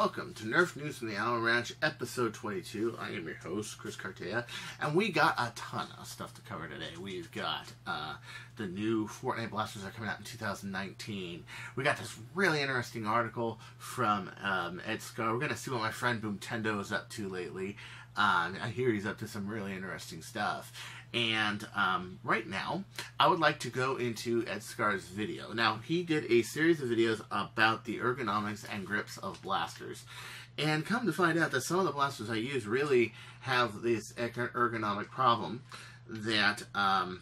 welcome to Nerf News from the Allen Ranch, episode 22. I am your host, Chris Cartaya, and we got a ton of stuff to cover today. We've got the new Fortnite blasters that are coming out in 2019. We got this really interesting article from Ed Scar. We're going to see what my friend Boomtendo is up to lately. I hear he's up to some really interesting stuff. And right now, I would like to go into Ed Scar's video. Now, he did a series of videos about the ergonomics and grips of blasters. And come to find out that some of the blasters I use really have this ergonomic problem that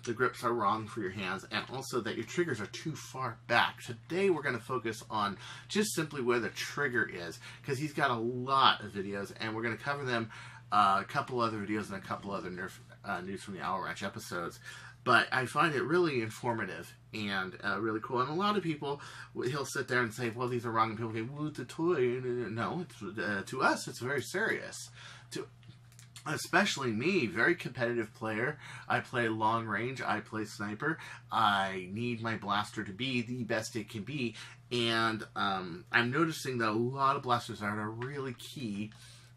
the grips are wrong for your hands, and also that your triggers are too far back. Today we're going to focus on just simply where the trigger is, because he's got a lot of videos, and we're going to cover them, a couple other videos and a couple other Nerf News from the Allen Ranch episodes. But I find it really informative and really cool. And a lot of people, he'll sit there and say, well, these are wrong. And people go, well, it's a toy. No, to us, it's very serious. Especially me, very competitive player. I play long range. I play sniper. I need my blaster to be the best it can be. And I'm noticing that a lot of blasters that are really key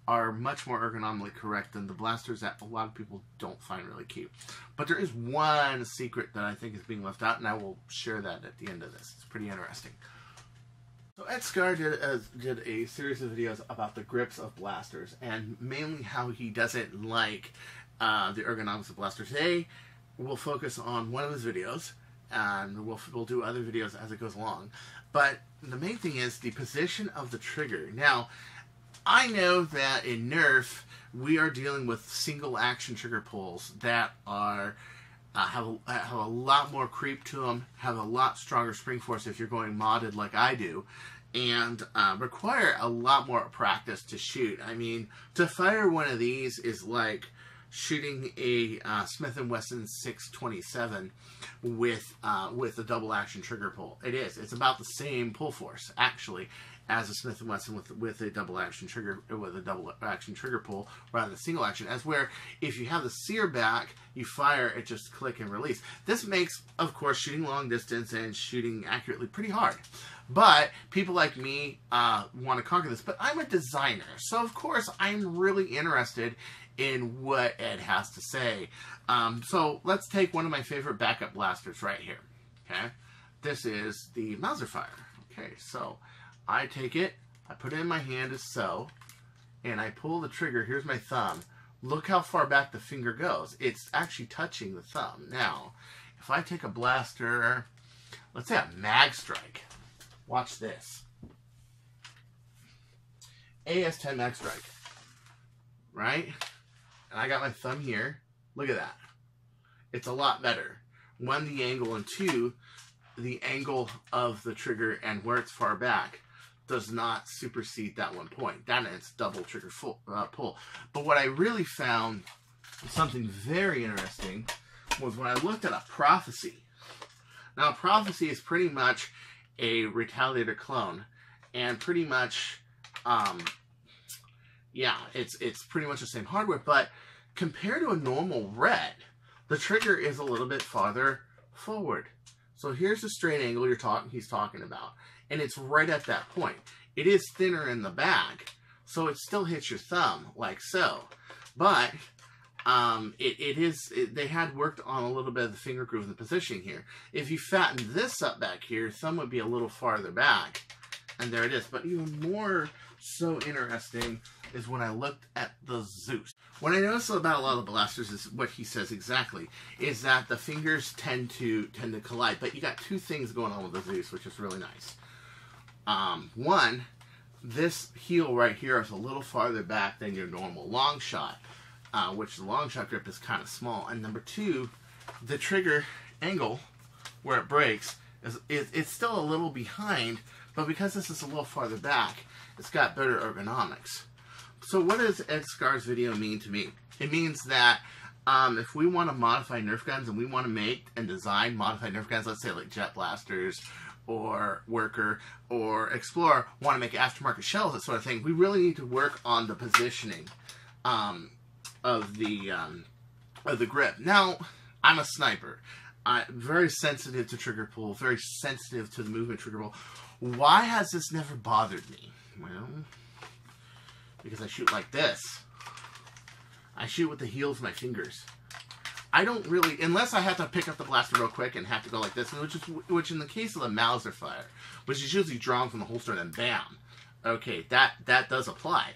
are much more ergonomically correct than the blasters that a lot of people don't find really cute. But there is one secret that I think is being left out, and I will share that at the end of this. It's pretty interesting. So Ed Scar did a series of videos about the grips of blasters, and mainly how he doesn't like the ergonomics of blasters. Today, we'll focus on one of his videos, and we'll do other videos as it goes along. But the main thing is the position of the trigger. Now, I know that in Nerf, we are dealing with single action trigger pulls that are have a lot more creep to them, have a lot stronger spring force if you're going modded like I do, and require a lot more practice to shoot. I mean, to fire one of these is like shooting a Smith & Wesson 627 with a double action trigger pull. It is. It's about the same pull force, actually, as a Smith & Wesson with a double action trigger pull rather than single action. As where if you have the sear back, you fire, it just click and release. This makes, of course, shooting long distance and shooting accurately pretty hard. But people like me want to conquer this. But I'm a designer, so of course I'm really interested in what Ed has to say. So let's take one of my favorite backup blasters right here. Okay, this is the Mauser Fire. Okay, so I take it, I put it in my hand as so, and I pull the trigger. Here's my thumb. Look how far back the finger goes. It's actually touching the thumb. Now, if I take a blaster, let's say a Mag Strike. Watch this. AS-10 Mag Strike. Right? And I got my thumb here. Look at that. It's a lot better. One, the angle, and two, the angle of the trigger and where it's far back does not supersede that one point. Then it's double trigger pull. But what I really found something very interesting was when I looked at a Prophecy. Now, a Prophecy is pretty much a Retaliator clone, and pretty much, yeah, it's pretty much the same hardware. But compared to a normal red, the trigger is a little bit farther forward. So here's the straight angle he's talking about. And it's right at that point. It is thinner in the back, so it still hits your thumb, like so. But they had worked on a little bit of the finger groove and the positioning here. If you fatten this up back here, thumb would be a little farther back. And there it is. But even more so interesting is when I looked at the Zeus. What I noticed about a lot of the blasters is what he says exactly, is that the fingers tend to collide. But you got two things going on with the Zeus, which is really nice. One, this heel right here is a little farther back than your normal long shot, which the long shot grip is kind of small. And number two, the trigger angle where it breaks it's still a little behind, but because this is a little farther back, it's got better ergonomics. So what does Ed Scar's video mean to me? It means that if we want to modify Nerf guns and we want to make and design modified Nerf guns, let's say like Jet Blasters or Worker or Explorer, want to make aftermarket shells, that sort of thing, we really need to work on the positioning of the grip. Now, I'm a sniper. I'm very sensitive to trigger pull, very sensitive to the movement trigger pull. Why has this never bothered me? Well, because I shoot like this. I shoot with the heels of my fingers. I don't really, unless I have to pick up the blaster real quick and have to go like this, which in the case of the Mauser fire, which is usually drawn from the holster and then bam. Okay, that does apply.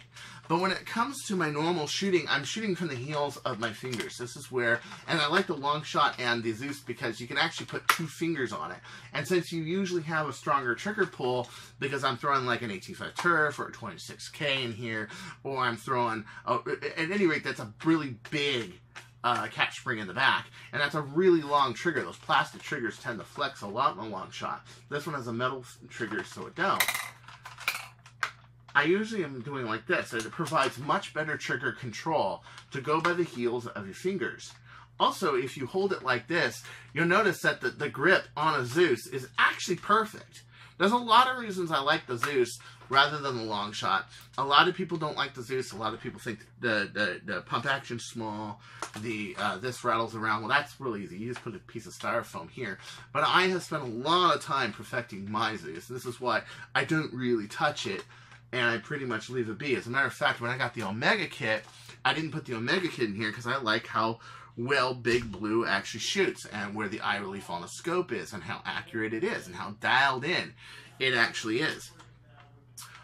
But when it comes to my normal shooting, I'm shooting from the heels of my fingers. This is where, and I like the long shot and the Zeus because you can actually put 2 fingers on it. And since you usually have a stronger trigger pull, because I'm throwing like an 18.5 turf or a 26K in here, or I'm throwing, at any rate, that's a really big catch spring in the back, and that's a really long trigger. Those plastic triggers tend to flex a lot in a long shot. This one has a metal trigger, so it don't. I usually am doing like this, and it provides much better trigger control to go by the heels of your fingers. Also, if you hold it like this, you'll notice that the grip on a Zeus is actually perfect. There's a lot of reasons I like the Zeus rather than the long shot. A lot of people don't like the Zeus. A lot of people think the pump action's small. This rattles around. Well, that's really easy. You just put a piece of styrofoam here. But I have spent a lot of time perfecting my Zeus. This is why I don't really touch it, and I pretty much leave it be. As a matter of fact, when I got the Omega kit, I didn't put the Omega kit in here because I like how well Big Blue actually shoots and where the eye relief on the scope is and how accurate it is and how dialed in it actually is.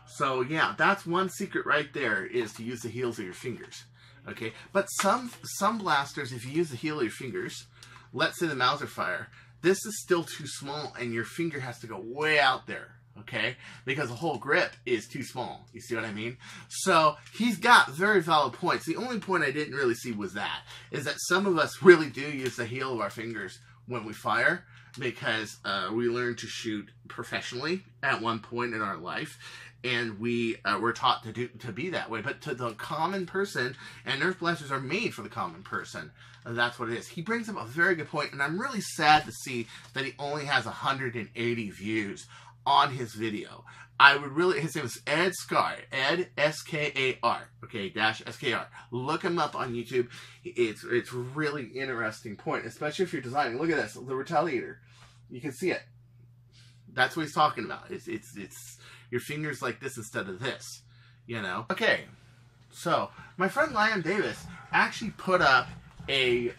So yeah, that's one secret right there, is to use the heels of your fingers. Okay, but some blasters, if you use the heel of your fingers, let's say the Mauser fire, this is still too small and your finger has to go way out there. Okay, because the whole grip is too small. You see what I mean? So he's got very valid points. The only point I didn't really see was that, is that some of us really do use the heel of our fingers when we fire, because we learned to shoot professionally at one point in our life, and we were taught to be that way. But to the common person, and Nerf blasters are made for the common person, that's what it is. He brings up a very good point, and I'm really sad to see that he only has 180 views on his video. I would really, his name is Ed Skar, Ed, S-K-A-R, okay, dash S-K-R. Look him up on YouTube. It's really interesting point, especially if you're designing. Look at this, the Retaliator. You can see it. That's what he's talking about. It's your fingers like this instead of this, you know? Okay, so my friend Liam Davis actually put up a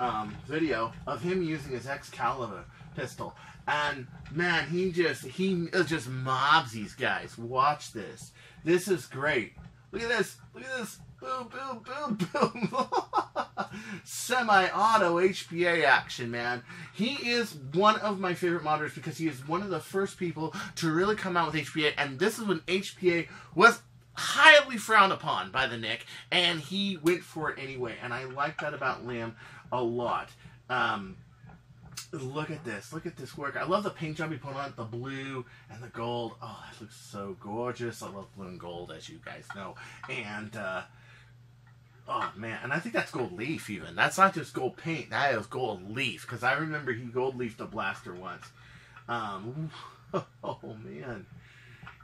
video of him using his Excalibur pistol. And man, he just mobs these guys. Watch this. This is great. Look at this. Look at this. Boom, boom, boom, boom. Semi-auto HPA action, man. He is one of my favorite modders because he is one of the first people to really come out with HPA. And this is when HPA was highly frowned upon by the Nick, and he went for it anyway. And I like that about Liam a lot. Look at this. Look at this work. I love the paint job he put on it, the blue and the gold. Oh, that looks so gorgeous. I love blue and gold, as you guys know. And, oh, man. And I think that's gold leaf, even. That's not just gold paint. That is gold leaf. Because I remember he gold leafed a blaster once. Oh, man.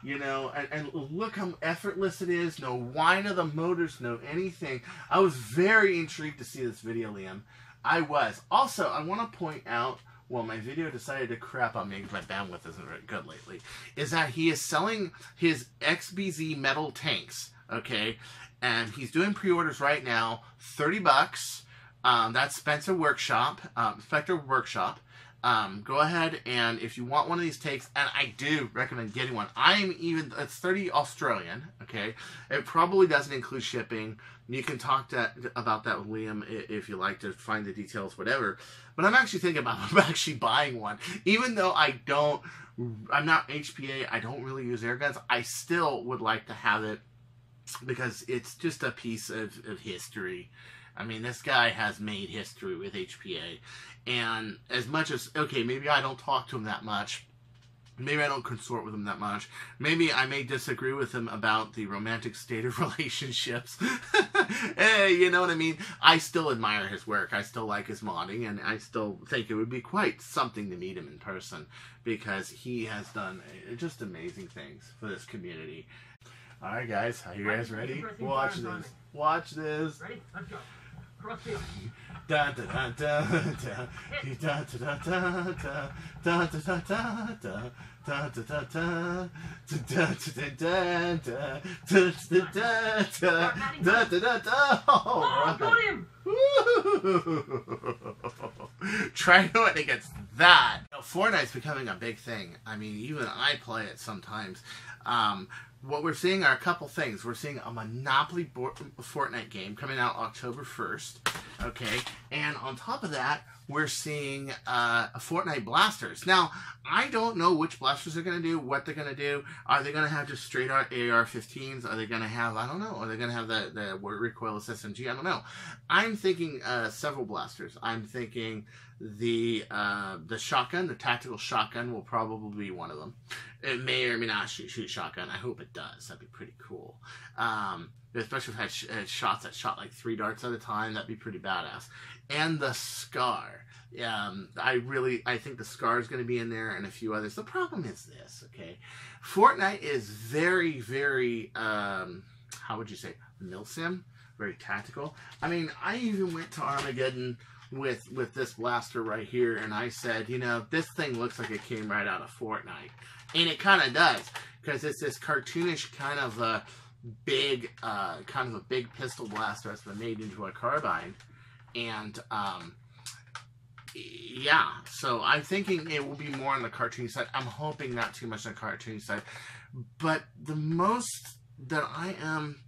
You know, and look how effortless it is. No whine of the motors, no anything. I was very intrigued to see this video, Liam. I was. Also, I want to point out, well, my video decided to crap on me because my bandwidth isn't very good lately, is that he is selling his XBZ metal tanks, okay? And he's doing pre-orders right now, 30 bucks. That's Spencer Workshop, Spectre Workshop. Go ahead, and if you want one of these tanks, and I do recommend getting one. It's 30 Australian, okay? It probably doesn't include shipping. You can talk about that with Liam if you like to find the details, whatever. But I'm actually thinking about actually buying one. Even though I'm not HPA, I don't really use air guns, I still would like to have it because it's just a piece of history. I mean, this guy has made history with HPA. And as much as, okay, maybe I don't talk to him that much. Maybe I don't consort with him that much. Maybe I may disagree with him about the romantic state of relationships. Hey, you know what I mean? I still admire his work. I still like his modding. And I still think it would be quite something to meet him in person. Because he has done just amazing things for this community. Alright guys, are you guys ready? Watch this. Watch this. Ready? Let's go. Da da da da da da da da da da da da da. Da da da da da da da da. Oh, got him! Try going against that. Fortnite's becoming a big thing. I mean, even I play it sometimes. What we're seeing are a couple things. We're seeing a Monopoly Fortnite game coming out October 1st. Okay, and on top of that, we're seeing a Fortnite blasters. Now, I don't know which blasters they're going to do, what they're going to do. Are they going to have just straight AR-15s? Are they going to have, I don't know, are they going to have the recoilless SMG? I don't know. I'm thinking several blasters. I'm thinking the shotgun, the tactical shotgun will probably be one of them. It may or may not shoot shotgun. I hope it does. That'd be pretty cool. Especially if it had shots that shot like 3 darts at a time. That'd be pretty badass. And the Scar. I think the Scar is going to be in there and a few others. The problem is this, okay? Fortnite is very, very, how would you say, milsim? Very tactical. I mean, I even went to Armageddon with this blaster right here, and I said, you know, this thing looks like it came right out of Fortnite. And it kind of does, because it's this cartoonish kind of a big pistol blaster that's been made into a carbine. And, yeah, so I'm thinking it will be more on the cartoon side. I'm hoping not too much on the cartoon side. But the most that I am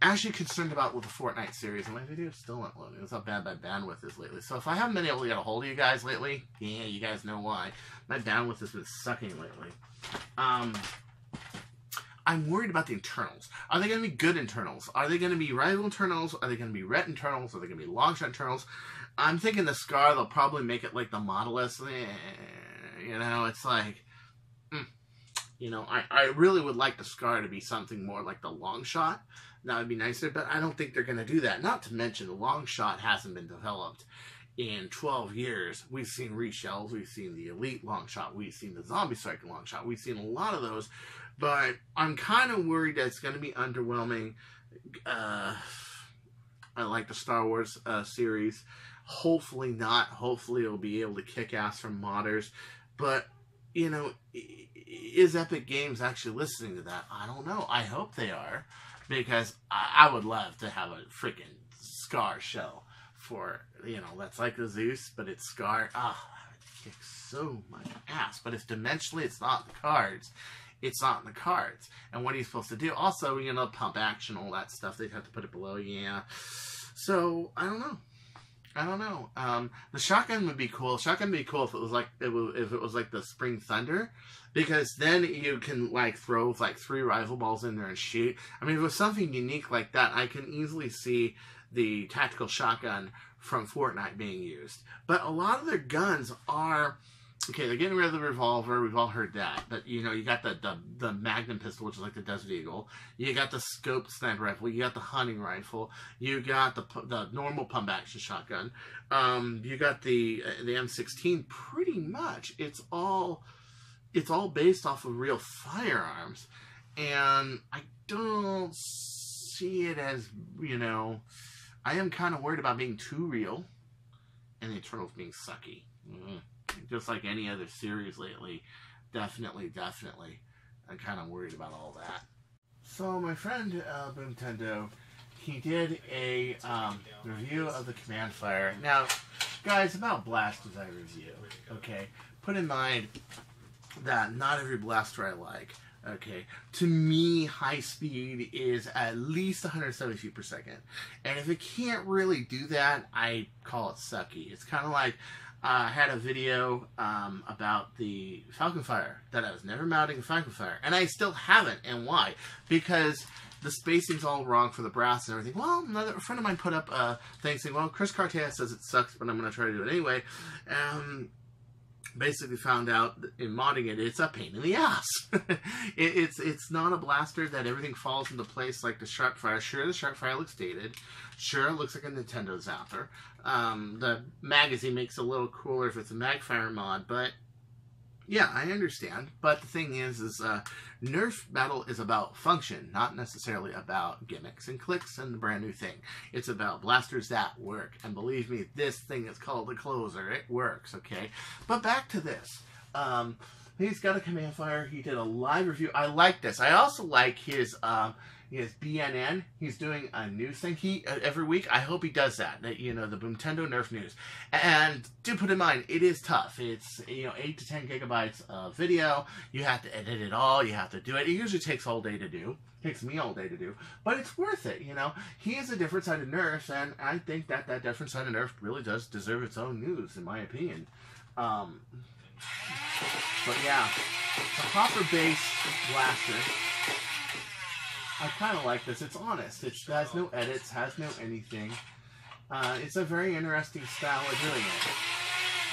actually concerned about with the Fortnite series, and my video is still not loading. That's how bad my bandwidth is lately. So if I haven't been able to get a hold of you guys lately, yeah, you guys know why. My bandwidth has been sucking lately. I'm worried about the internals. Are they going to be good internals? Are they going to be rival internals? Are they going to be ret internals? Are they going to be long shot internals? I'm thinking the Scar, they'll probably make it like the Modulus. You know, it's like, you know, I really would like the Scar to be something more like the long shot. That would be nicer, but I don't think they're going to do that. Not to mention, the long shot hasn't been developed in 12 years. We've seen reshells, we've seen the Elite long shot, we've seen the Zombie Striker long shot, we've seen a lot of those, but I'm kind of worried that it's going to be underwhelming. I like the Star Wars series. Hopefully not. Hopefully it'll be able to kick ass from modders, but, you know, is Epic Games actually listening to that? I don't know. I hope they are. Because I would love to have a freaking Scar show for, you know, that's like the Zeus, but it's Scar. Ah, that would kick so much ass. But if dimensionally it's not in the cards, it's not in the cards. And what are you supposed to do? Also, you know, pump action, all that stuff, they'd have to put it below, yeah. So, I don't know. I don't know. The shotgun would be cool. Shotgun would be cool if it was like the Spring Thunder, because then you can like throw like 3 rifle balls in there and shoot. I mean, if it was something unique like that, I can easily see the tactical shotgun from Fortnite being used. But a lot of their guns are okay. They're getting rid of the revolver. We've all heard that. But you know, you got the Magnum pistol, which is like the Desert Eagle. You got the scoped sniper rifle. You got the hunting rifle. You got the normal pump action shotgun. You got the M16. Pretty much, it's all based off of real firearms, and I don't see it as, you know. I am kind of worried about being too real, and the Eternals being sucky. Just like any other series lately, definitely, I'm kind of worried about all that. So my friend Boomtendo, he did a review of the Command Fire. Now, guys, about blasters I review, okay? Put in mind that not every blaster I like, okay? To me, high speed is at least 170 feet per second. And if it can't really do that, I call it sucky. It's kind of like, I had a video about the Falcon Fire, that I was never mounting a Falcon Fire. And I still haven't. And why? Because the spacing's all wrong for the brass and everything. Well, a friend of mine put up a thing saying, well, Chris Cartaya says it sucks, but I'm going to try to do it anyway. Basically found out that in modding it, it's a pain in the ass. It's not a blaster that everything falls into place like the Sharpfire. Sure, the Sharpfire looks dated. Sure, it looks like a Nintendo Zapper. The magazine makes it a little cooler if it's a Magfire mod, but Yeah, I understand, but the thing is Nerf Battle is about function, not necessarily about gimmicks and clicks and the brand new thing. It's about blasters that work, and believe me, this thing is called the closer. It works, okay? But back to this. He's got a command fire. He did a live review. I like this. I also like his BNN. He's doing a news thing every week. I hope he does that. You know, the Boomtendo Nerf news. And do put in mind, it is tough. It's 8 to 10 gigabytes of video. You have to edit it all. You have to do it. It usually takes all day to do. Takes me all day to do, but it's worth it. He is a different side of Nerf, and I think that different side of Nerf really does deserve its own news, in my opinion. But yeah, the hopper base blaster. I kind of like this. It's honest. It has no edits, has no anything. It's a very interesting style of doing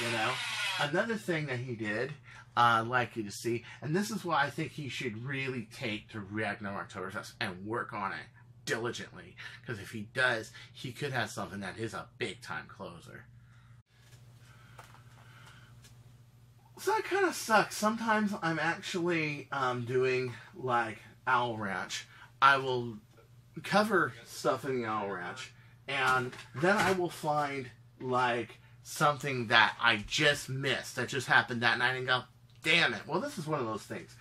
it. Another thing that he did, I'd like you to see, and this is why I think he should really take to Ragnarok Oktoberfest and work on it diligently. Because if he does, he could have something that is a big time closer. So that kind of sucks. Sometimes I'm actually doing like Owl Ranch. I will cover stuff in the Owl Ranch, and then I will find like something that I just missed, that just happened that night, and go, damn it. Well, this is one of those things.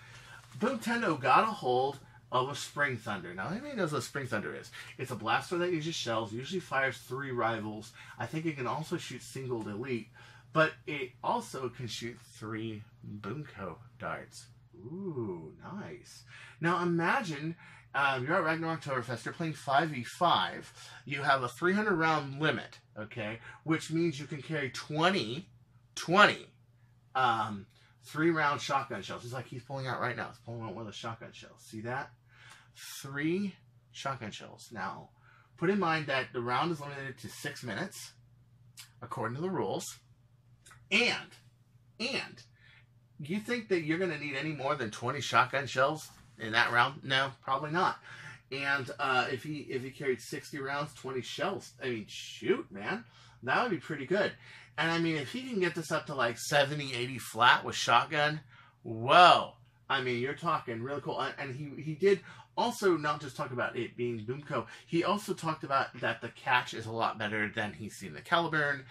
Boomtendo got a hold of a Spring Thunder. Now, anybody knows what a Spring Thunder is. It's a blaster that uses shells, usually fires 3 rivals. I think it can also shoot single elite. But it also can shoot 3 Boomco darts. Ooh, nice. Now imagine you're at Ragnarok Oktoberfest, you're playing 5v5. You have a 300 round limit, okay? Which means you can carry 20 3-round shotgun shells. Just like he's pulling out right now. He's pulling out one of the shotgun shells. See that? 3 shotgun shells. Now, put in mind that the round is limited to 6 minutes, according to the rules. And you think that you're going to need any more than 20 shotgun shells in that round? No, probably not. And if he carried 60 rounds, 20 shells, I mean, shoot, man, that would be pretty good. And I mean, if he can get this up to like 70, 80 flat with shotgun, whoa. I mean, you're talking really cool. And he did also not just talk about it being Boomco. He also talked about that the catch is a lot better than he's seen the Caliburn.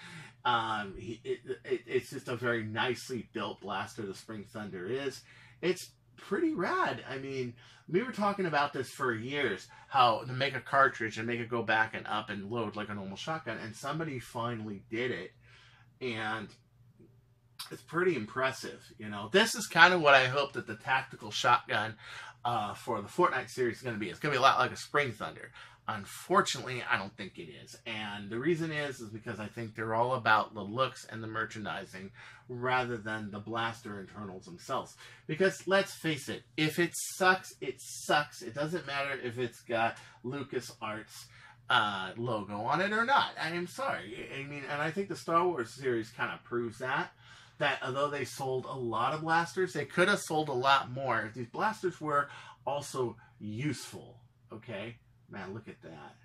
It's just a very nicely built blaster. The Spring Thunder is. It's pretty rad. I mean, we were talking about this for years, how to make a cartridge and make it go back and up and load like a normal shotgun, and somebody finally did it, and it's pretty impressive. This is kind of what I hope that the tactical shotgun for the Fortnite series is going to be. It's going to be a lot like a Spring Thunder. Unfortunately, I don't think it is. And the reason is because I think they're all about the looks and the merchandising rather than the blaster internals themselves. Because let's face it, if it sucks, it sucks. It doesn't matter if it's got LucasArts logo on it or not. I am sorry. I mean, and I think the Star Wars series kind of proves that although they sold a lot of blasters, they could have sold a lot more if these blasters were also useful. Okay? Man, look at that.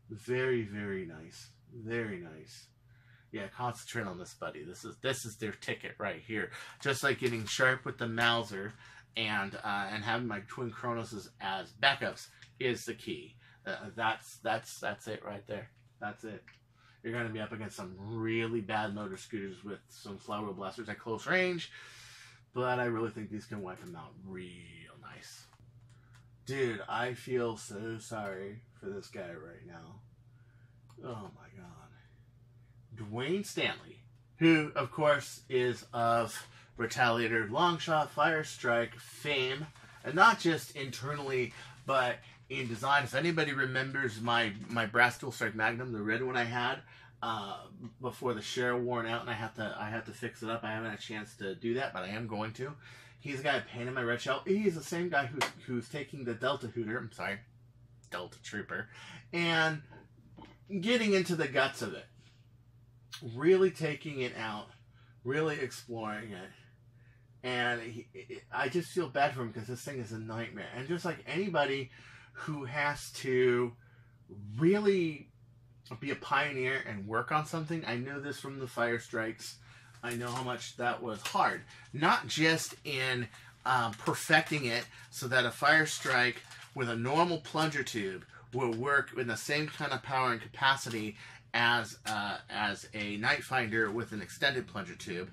Very, very nice. Very nice. Yeah, concentrate on this, buddy. This is their ticket right here. Just like getting sharp with the Mauser and having my twin Chronoses as backups is the key. That's it right there. That's it. You're going to be up against some really bad motor scooters with some flower blasters at close range. But I really think these can wipe them out real nice. Dude, I feel so sorry for this guy right now. Oh my god. Dwayne Stanley, who, of course, is of Retaliator, Longshot, Fire Strike fame. And not just internally, but in design. If anybody remembers my Brass Dual Strike Magnum, the red one I had, before the share worn out, and I have to fix it up. I haven't had a chance to do that, but I am going to. He's the guy painted my red shell. He's the same guy who's taking the Delta Trooper, and getting into the guts of it, really taking it out, really exploring it. And I just feel bad for him because this thing is a nightmare. And just like anybody who has to really be a pioneer and work on something. I know this from the fire strikes. I know how much that was hard. Not just in perfecting it so that a fire strike with a normal plunger tube will work in the same kind of power and capacity as a night finder with an extended plunger tube,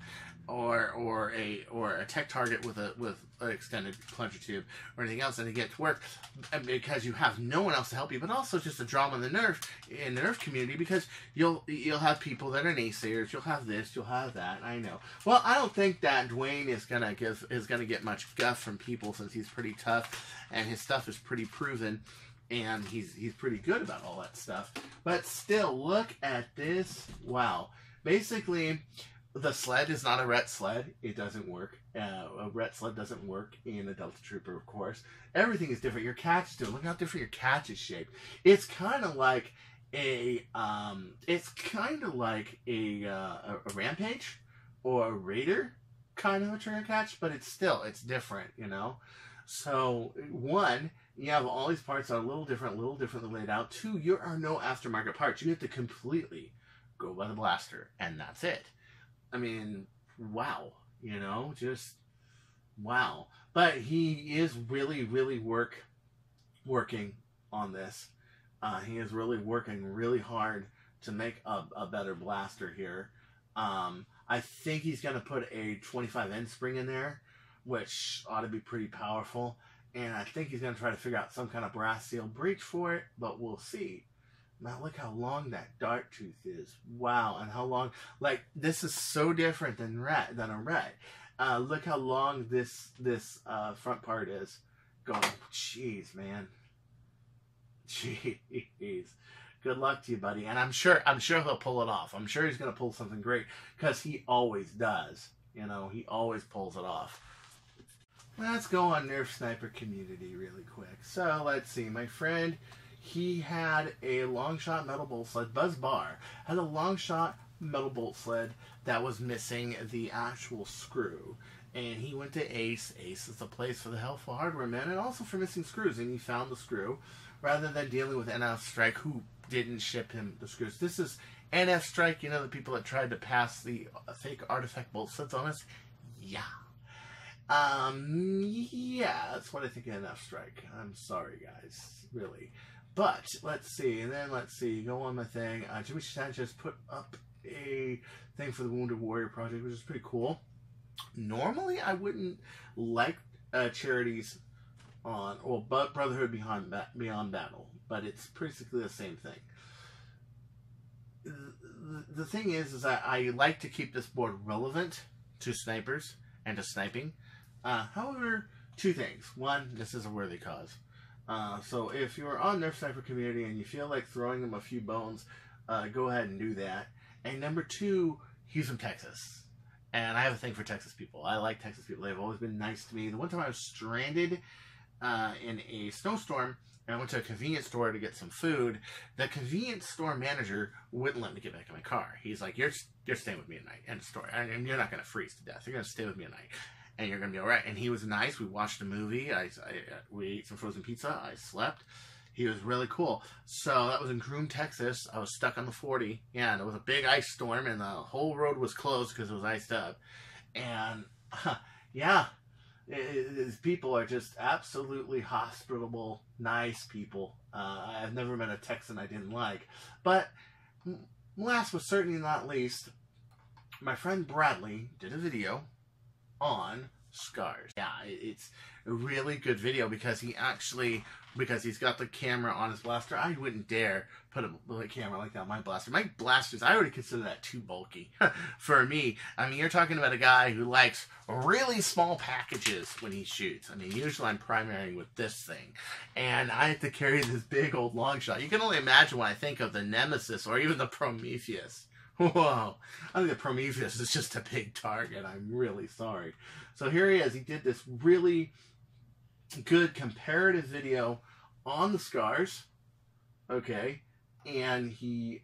or a tech target with an extended plunger tube or anything else, and to get to work, because you have no one else to help you, but also just a drama in the Nerf community, because you'll have people that are naysayers. You'll have this, you'll have that. I know. Well, I don't think that Dwayne is gonna get much guff from people, since he's pretty tough and his stuff is pretty proven. And he's pretty good about all that stuff. But still, look at this. Wow. Basically, the sled is not a Rhett sled. It doesn't work. A Rhett sled doesn't work in a Delta Trooper, of course. Everything is different. Your catch is different. Look how different your catch is shaped. It's kind of like a Rampage or a Raider kind of a trigger catch, but it's different, you know. So one, you have all these parts that are a little differently laid out. Two, there are no aftermarket parts. You have to completely go by the blaster, and that's it. I mean, wow, you know, just wow. But he is really working on this. He is really working really hard to make a better blaster here. I think he's going to put a 25N spring in there, which ought to be pretty powerful. And I think he's going to try to figure out some kind of brass seal breech for it, but we'll see. Now look how long that dart tooth is. Wow, and how long, like, this is so different than a red. Look how long this front part is going. Jeez, man. Jeez. Good luck to you, buddy. And I'm sure he'll pull it off. I'm sure he's going to pull something great, because he always does. You know, he always pulls it off. Let's go on Nerf Sniper community really quick. So, let's see. My friend, he had a long shot metal bolt sled. Buzz Bar had a long shot metal bolt sled that was missing the actual screw. And he went to Ace. Ace is the place for the helpful hardware man, and also for missing screws. And he found the screw, rather than dealing with NF Strike, who didn't ship him the screws. This is NF Strike, you know, the people that tried to pass the fake artifact bolt sleds on us? Yeah. Yeah, that's what I think of NF Strike. I'm sorry, guys, really. But let's see, and then let's see. Go on my thing. Jimmy Sanchez put up a thing for the Wounded Warrior Project, which is pretty cool. Normally, I wouldn't like charities on, well, Brotherhood Beyond Battle, but it's basically the same thing. The thing is I like to keep this board relevant to snipers and to sniping. However, two things. One, this is a worthy cause. So if you're on Nerf Sniper community and you feel like throwing them a few bones, go ahead and do that. And number two, he's from Texas. And I have a thing for Texas people. I like Texas people. They've always been nice to me. The one time I was stranded in a snowstorm, and I went to a convenience store to get some food, the convenience store manager wouldn't let me get back in my car. He's like, you're staying with me tonight. End of story. And you're not going to freeze to death. You're going to stay with me tonight. And you're going to be all right. And he was nice. We watched a movie. We ate some frozen pizza. I slept. He was really cool. So that was in Groom, Texas. I was stuck on the 40. Yeah, and it was a big ice storm, and the whole road was closed because it was iced up. And, yeah, his people are just absolutely hospitable, nice people. I've never met a Texan I didn't like. But last but certainly not least, my friend Bradley did a video on scars. Yeah, it's a really good video because he's got the camera on his blaster. I wouldn't dare put a camera like that on my blaster. My blasters, I already consider that too bulky for me. I mean, you're talking about a guy who likes really small packages when he shoots. I mean, usually I'm primarying with this thing, and I have to carry this big old long shot. You can only imagine when I think of the Nemesis or even the Prometheus. Whoa, I think the Prometheus is just a big target. I'm really sorry. So here he is. He did this really good comparative video on the scars. Okay. And he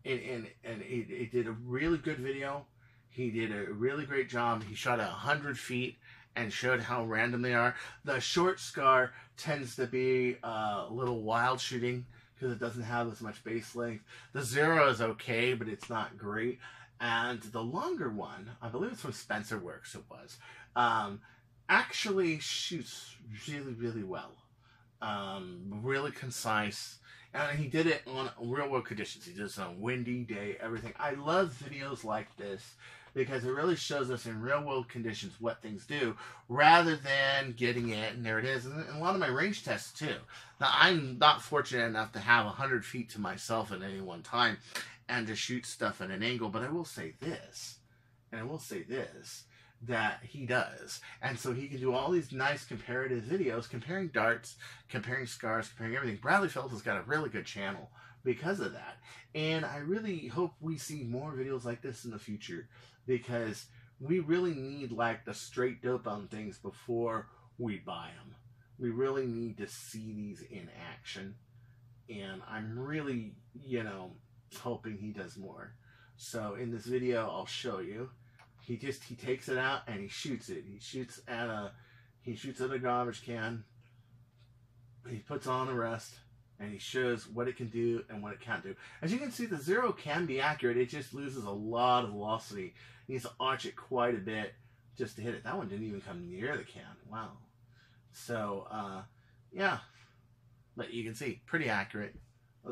he did a really good video. He did a really great job. He shot at 100 feet and showed how random they are. The short scar tends to be a little wild shooting because it doesn't have as much base length. The Zero is okay, but it's not great. And the longer one, I believe it's from Spencer Works, it was, actually shoots really, really well. Really concise. And he did it on real world conditions. He did this on a windy day, everything. I love videos like this because it really shows us in real world conditions what things do rather than getting it and there it is. And a lot of my range tests too. Now, I'm not fortunate enough to have 100 feet to myself at any one time and to shoot stuff at an angle, but I will say this, that he does. And so he can do all these nice comparative videos, comparing darts, comparing scars, comparing everything. Bradley Phelps has got a really good channel because of that. And I really hope we see more videos like this in the future because we really need like the straight dope on things before we buy them. We really need to see these in action. And I'm really, hoping he does more. So in this video, I'll show you. He takes it out and he shoots it. He shoots at a garbage can. He puts on the rest and he shows what it can do and what it can't do. As you can see, the Zero can be accurate. It just loses a lot of velocity. He needs to arch it quite a bit just to hit it. That one didn't even come near the can. Wow. So, yeah. But you can see, pretty accurate.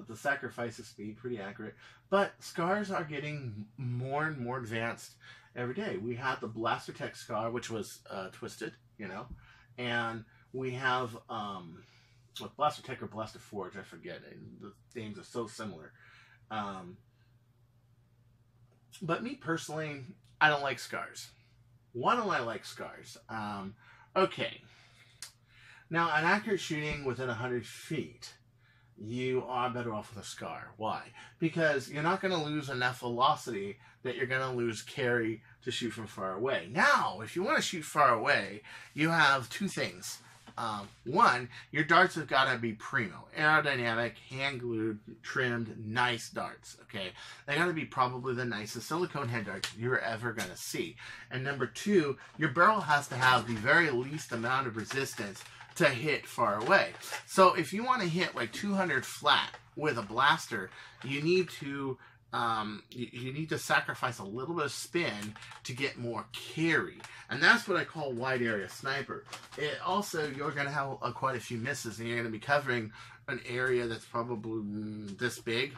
The sacrifice of speed, pretty accurate. But scars are getting more and more advanced every day. We have the Blaster Tech scar, which was twisted, and we have Blaster Tech or Blaster Forge, I forget. The names are so similar. But me personally, I don't like scars. Why don't I like scars? Okay. Now, an accurate shooting within 100 feet, you are better off with a scar. Why? Because you're not going to lose enough velocity that you're going to lose carry to shoot from far away. Now, if you want to shoot far away, you have two things. One, your darts have got to be primo, aerodynamic, hand-glued, trimmed, nice darts, okay? They got to be probably the nicest silicone head darts you're ever going to see. And number two, your barrel has to have the very least amount of resistance to hit far away. So if you want to hit like 200 flat with a blaster, you need to sacrifice a little bit of spin to get more carry, and that's what I call wide area sniper. It also, you're going to have quite a few misses, and you're going to be covering an area that's probably this big.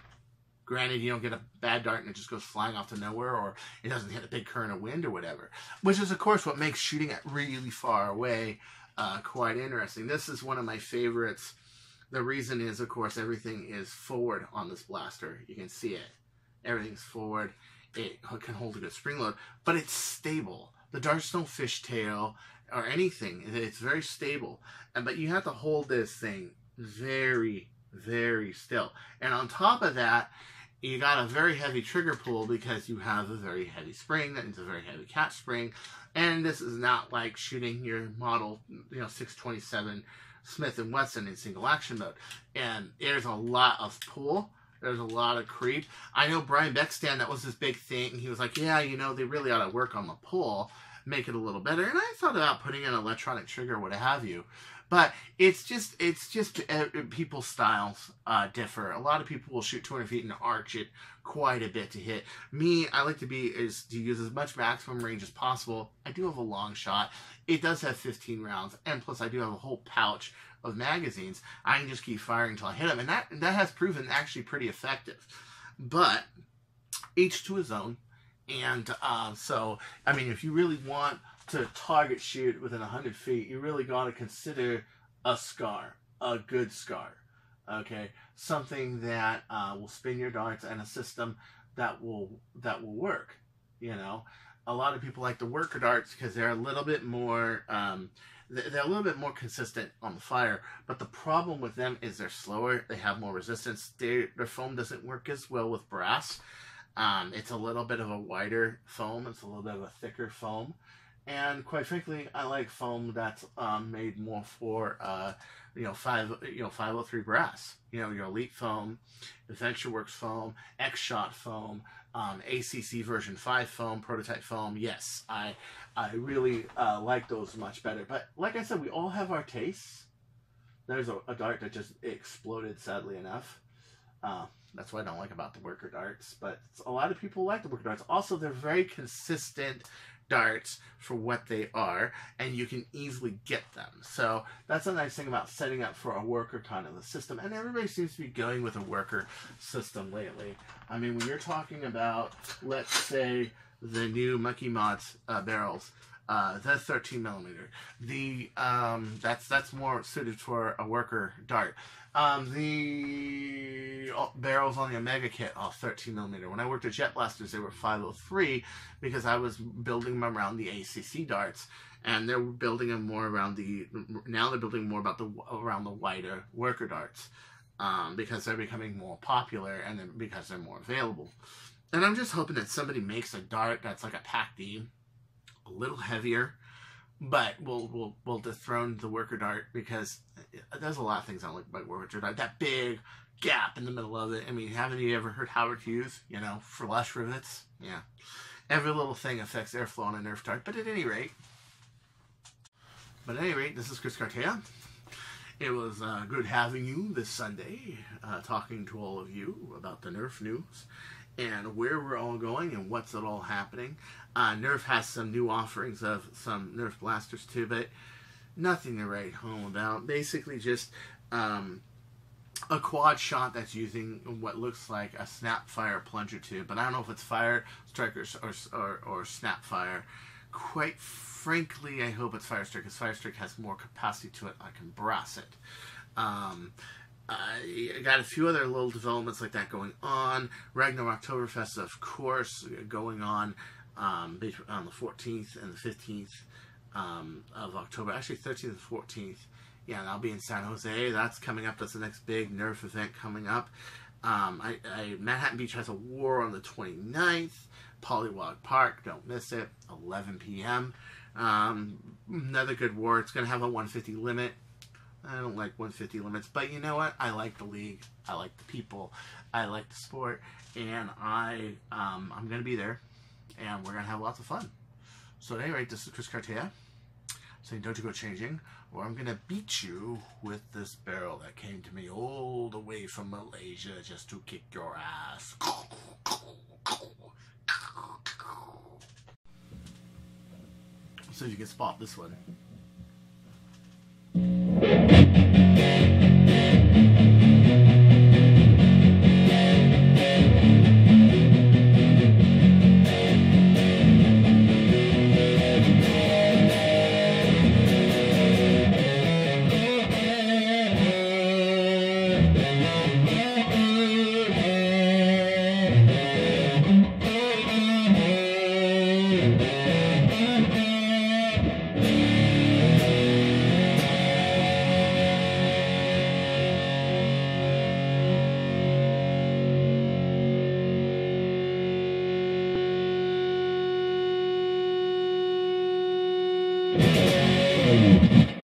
Granted, you don't get a bad dart and it just goes flying off to nowhere, or it doesn't hit a big current of wind or whatever, which is of course what makes shooting at really far away quite interesting. This is one of my favorites. The reason is, of course, everything is forward on this blaster. You can see it. Everything's forward. It can hold a good spring load, but it's stable. The darts don't fishtail or anything. It's very stable. But you have to hold this thing very, very still. And on top of that, you got a very heavy trigger pull because you have a very heavy spring. That means a very heavy catch spring. And this is not like shooting your model, 627 Smith & Wesson in single action mode. And there's a lot of pull. There's a lot of creep. I know Brian Beckstand, that was his big thing. He was like, yeah, they really ought to work on the pull, make it a little better. And I thought about putting in an electronic trigger, what have you. But it's just people's styles differ. A lot of people will shoot 200 feet and arch it quite a bit to hit. Me, I like to use as much maximum range as possible. I do have a long shot. It does have 15 rounds, and plus I do have a whole pouch of magazines. I can just keep firing until I hit them, and that has proven actually pretty effective. But each to his own. And so, I mean, if you really want to target shoot within 100 feet, you really got to consider a scar, a good scar, okay? Something that will spin your darts, and a system that will work, A lot of people like the worker darts because they're a little bit more, they're a little bit more consistent on the fire, but the problem with them is they're slower, they have more resistance, their foam doesn't work as well with brass. It's a little bit of a wider foam, it's a little bit of a thicker foam. And quite frankly, I like foam that's made more for 503 brass. Your Elite foam, Adventure Works foam, X-Shot foam, ACC version 5 foam, prototype foam. Yes, I really like those much better. But like I said, we all have our tastes. There's a dart that just exploded, sadly enough. That's what I don't like about the worker darts. But a lot of people like the worker darts. Also, they're very consistent darts for what they are, and you can easily get them. So that's a nice thing about setting up for a worker kind of a system. And everybody seems to be going with a worker system lately. I mean, when you're talking about, let's say, the new Monkey Mods barrels, that's 13 millimeter. That's more suited for a worker dart. The barrels on the Omega kit are 13 millimeter. When I worked at Jet Blasters, they were 503 because I was building them around the ACC darts, and they're building them more around now they're building more around the wider worker darts, because they're becoming more popular and then because they're more available. And I'm just hoping that somebody makes a dart that's like a PAC-D, a little heavier, but we'll dethrone the worker dart, because there's a lot of things I don't like about worker dart. That big gap in the middle of it. I mean, haven't you ever heard Howard Hughes, flush rivets? Yeah. Every little thing affects airflow on a Nerf dart. But at any rate, this is Chris Cartaya. It was good having you this Sunday, talking to all of you about the Nerf news and where we're all going and what's it all happening. Nerf has some new offerings of some Nerf blasters too, but nothing to write home about. Basically just a quad shot that's using what looks like a Snapfire plunger tube, but I don't know if it's Fire Strike or Snapfire. Quite frankly, I hope it's Fire Strike, because Fire Strike has more capacity to it. I can brass it. I got a few other little developments like that going on. Ragnar Oktoberfest, of course, going on the 14th and the 15th of October. Actually, 13th and 14th. Yeah, and I'll be in San Jose. That's coming up. That's the next big Nerf event coming up. Manhattan Beach has a war on the 29th. Pollywog Park, don't miss it. 11 p.m. Another good war. It's going to have a 150 limit. I don't like 150 limits, but you know what? I like the league. I like the people. I like the sport, and I'm going to be there, and we're going to have lots of fun. So at any rate, this is Chris Cartaya saying don't you go changing, or I'm going to beat you with this barrel that came to me all the way from Malaysia just to kick your ass. So you can spot this one.